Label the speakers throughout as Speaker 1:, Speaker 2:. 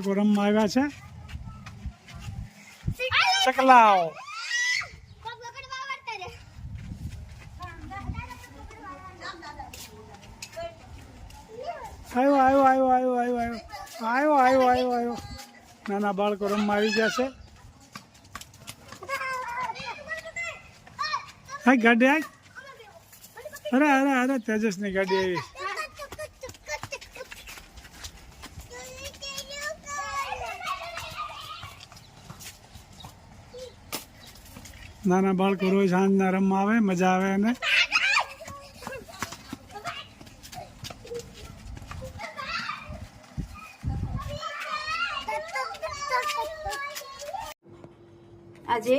Speaker 1: બાળકો રમવા આવ્યા છે. ચકલાઓ આવ્યો. નાના બાળકો રમવા આવી ગયા છે. હા ગાડી આવી. અરે તેજસની ગાડી આવી. નાના બાળકો રોજ સાંજના રમવા આવે, મજા આવે. અને
Speaker 2: આજે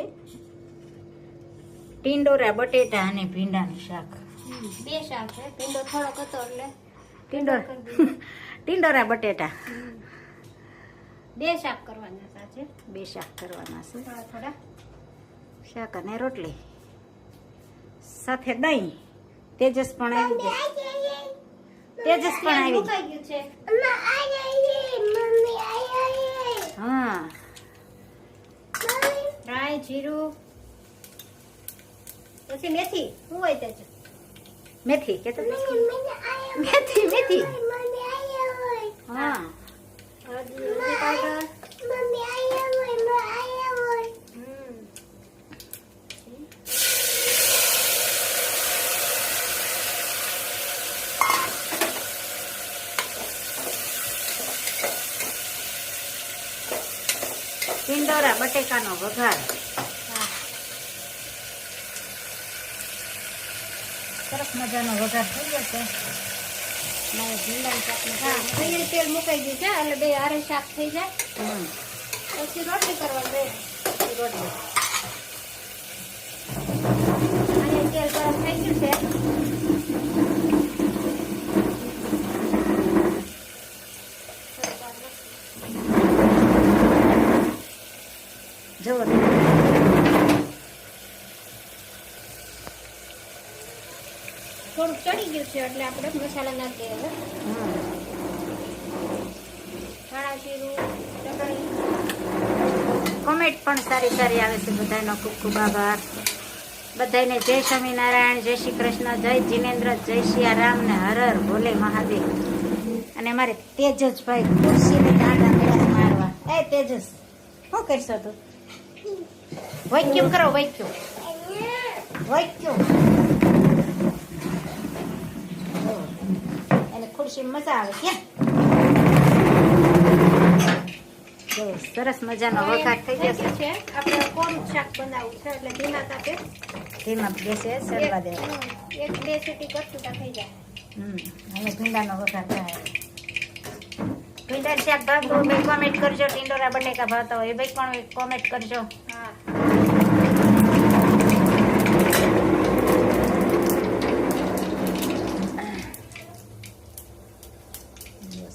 Speaker 2: ટીંડોરા બટેટા અને ભીંડાનું શાક.
Speaker 3: બે શાક છે. ભીંડો થોડોક હતો એટલે
Speaker 2: ટીંડોરા બટેટા
Speaker 3: બે શાક કરવાના સાચે.
Speaker 2: બે શાક કરવાના છે.
Speaker 3: થોડા
Speaker 2: શાક અને રોટલી સાથે દહીં. તેજસ પણ આવી ગયો. તેજસ પણ આવી
Speaker 3: મુકાઈ ગયું છે.
Speaker 2: હા.
Speaker 3: રાઈ જીરું પછી મેથી. શું હોય તે
Speaker 2: મેથી કે તો મેથી હા.
Speaker 3: હળદી પાવડર.
Speaker 2: ટીંડોરા બટેકાનો વઘાર. સરસ મજાનો વઘાર થઈ ગયો છે.
Speaker 3: અહીંયા તેલ મુકાઈ ગયું છે એટલે બે આરે શાક થઈ જાય. પછી રોટલી કરવાની.
Speaker 2: રોટલી
Speaker 3: અહીંયા તેલ ગરમ થઈ ગયું છે.
Speaker 2: જુઓ.
Speaker 3: થોડુંક ચડી ગયું છે એટલે આપણે મસાલા નાખીએ. હવે ધાણા જીરું, ચટણી.
Speaker 2: કોમેન્ટ પણ સારી સારી આવે છે. બધાનો ખૂબ ખૂબ આભાર. બધાને જય સ્વામિનારાયણ, જય શ્રી કૃષ્ણ, જય જીનેન્દ્ર, જય સિયારામ ને હર હર ભોલે મહાદેવ. અને અમારે તેજસભાઈ ખુરશીને દાંડા મેળા મારવા. એ તેજસ શું કરશો તું? વૈક્યુમ કરો. વૈક્યુમ એને ખુરશી મજા આવે. ક્યાં સરસ મજાનો વઘાર થઈ જશે.
Speaker 3: આપણે કોરું શાક બનાવવું છે એટલે ધીમા તાપે
Speaker 2: ધીમા ગેસે સડવા દેવા.
Speaker 3: એક બે સીટી કરશું તો થઈ જાય.
Speaker 2: હવે ભીંડાનો વઘાર થાય. ભીંડા શાક ભાવતો હોય ભાઈ કોમેન્ટ કરજો. ટીંડોરા બટેકા ભાવતા હોય એ ભાઈ પણ કોમેન્ટ કરજો.
Speaker 3: હા.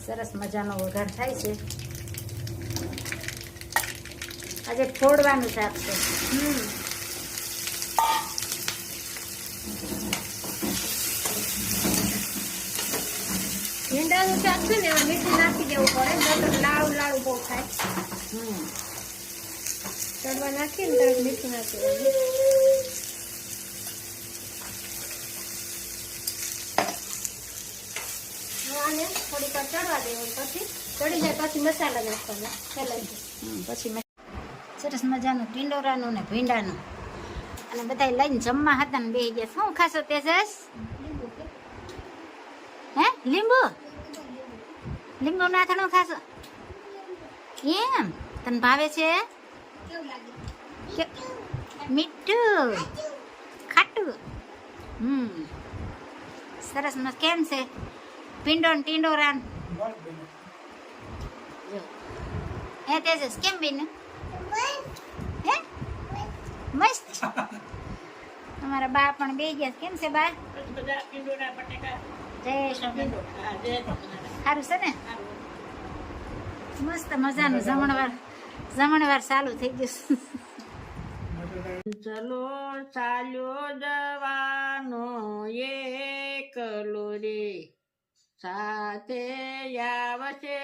Speaker 2: સરસ મજાનો વઘાર થાય છે. આજે ફોડવાનું શાક છે.
Speaker 3: ભીંડાનું શાક છે ને એમાં મીઠું નાખી દેવું પડે. નહીંતર લાળું બહુ થાય. ચડવા નાખીએ ને ત્યારે મીઠું નાખી દેવું. આને થોડીક વાર ચડવા દેવું. પછી ચડી જાય પછી મસાલા નાખવાના પહેલાથી.
Speaker 2: પછી સરસ મજાનું ટીંડોરાનું ને ભીંડાનું અને બધા લઈને જમવા હતા ને બેસી ગયા. શું ખાશો તેજસ? હે લીંબુ નાથણું ખાશો? એમ તને ભાવે છે? મીઠું ખાટું. સરસ મસ્ત. કેમ છે ભીંડો ને ટીંડોરા? હે તેજસ કેમ બેન? હે મસ્ત. અમારા બા પણ બે ગયા. કેમ છે બા? જય સ્વામી. સારું છે ને? મસ્ત મજાનું જમણવાર ચાલુ થઈ ગયું. ચલો ચાલ્યો જવાનો એકલો રે,
Speaker 4: સાથે આવશે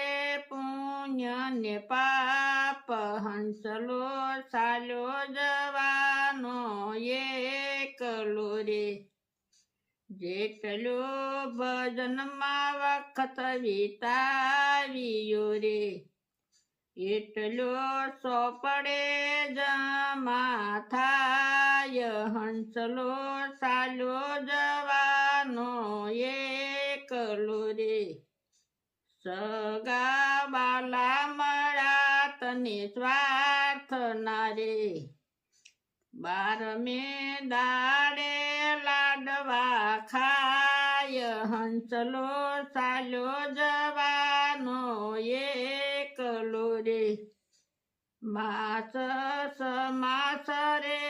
Speaker 4: પુણ્ય ને પાપ હંસલો ચાલ્યો જવાનો એકલો રે જેટલો ભજનમાં વખત વિતાવ્યો રે એટલો સોપડે જમા થાય હંસલો ચાલ્યો જવાનો એકલો રે સગા બાલા મળ્યા તને સ્વાર્થ ના રે 12મે દાડે લાડવા ખાય હંસલો ચાલ્યો જવાનો એકલો રે માસ સમાસ રે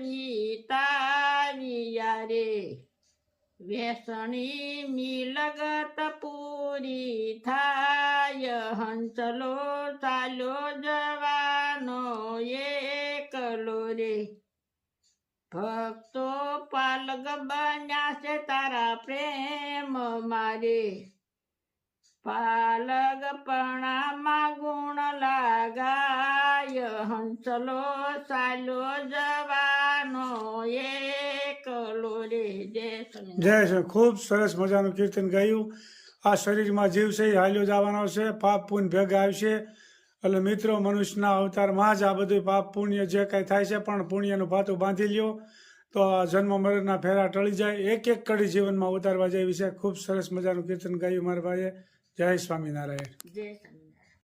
Speaker 4: વિતાવ્યા રે વેસણી મિલગત પૂરી થાય હંસલો ચાલ્યો જવાનો એકલો રે ભક્તો પાલગ બન્યા છે તારા પ્રેમ મારે પાલગ પણામાં ગુણ લાગાય હંસલો ચાલ્યો જવાનો એકલો રે જય સ્વામિનારાયણ.
Speaker 1: જય શ્રી ખૂબ સરસ મજાનું કીર્તન ગાયું. આ શરીરમાં જીવ છે એ હાલ્યો જવાનો છે, પાપ પુણ્ય ભેગા આવશે. એટલે મિત્રો મનુષ્યના અવતારમાં જ આ બધું પાપ પુણ્ય જે કાંઈ થાય છે પણ પુણ્યનું પાતું બાંધી લ્યો તો આ જન્મ મરણના ફેરા ટળી જાય. એક એક કડી જીવનમાં ઉતારવા જેવી છે. ખૂબ સરસ મજાનું કીર્તન ગાયું મારા ભાઈએ. જય સ્વામિનારાયણ.
Speaker 4: જય સ્વામિનારાયણ.